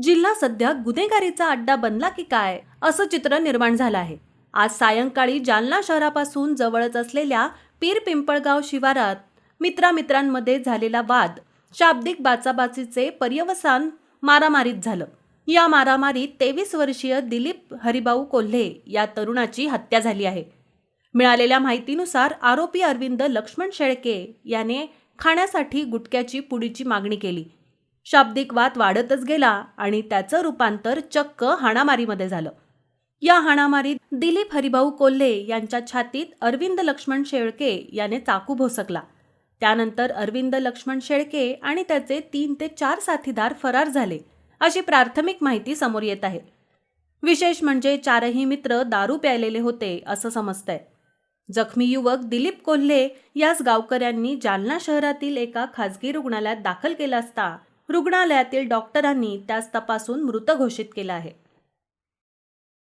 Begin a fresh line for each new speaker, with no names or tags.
जिल्हा सध्या गुन्हेगारीचा अड्डा बनला की काय असं चित्र निर्माण झालं आहे। आज सायंकाळी जालना शहरापासून जवळच असलेल्या पीर पिंपळगाव शिवारात मित्रांमध्ये झालेला वाद शाब्दिक बाचाबाचीचे पर्यवसान मारामारीत झालं। या मारामारीत 23 वर्षीय दिलीप हरिभाऊ कोल्हे या तरुणाची हत्या झाली आहे। मिळालेल्या माहितीनुसार आरोपी अरविंद लक्ष्मण शेळके याने खाण्यासाठी गुटख्याची पुडीची मागणी केली। शाब्दिक वाद वाढतच गेला आणि त्याचं रूपांतर चक्क हाणामारीमध्ये झालं। या हाणामारीत दिलीप हरिभाऊ कोल्हे यांच्या छातीत अरविंद लक्ष्मण शेळके याने चाकू भोसकला। त्यानंतर अरविंद लक्ष्मण शेळके आणि त्याचे 3 ते 4 साथीदार फरार झाले अशी प्राथमिक माहिती समोर येत आहे। विशेष म्हणजे 4ही मित्र दारू प्यायलेले होते असं समजतंय। जखमी युवक दिलीप कोल्हे यास गावकऱ्यांनी जालना शहरातील एका खासगी रुग्णालयात दाखल केला असता रुग्णालयातील डॉक्टरांनी त्यास तपासून मृत घोषित केला आहे।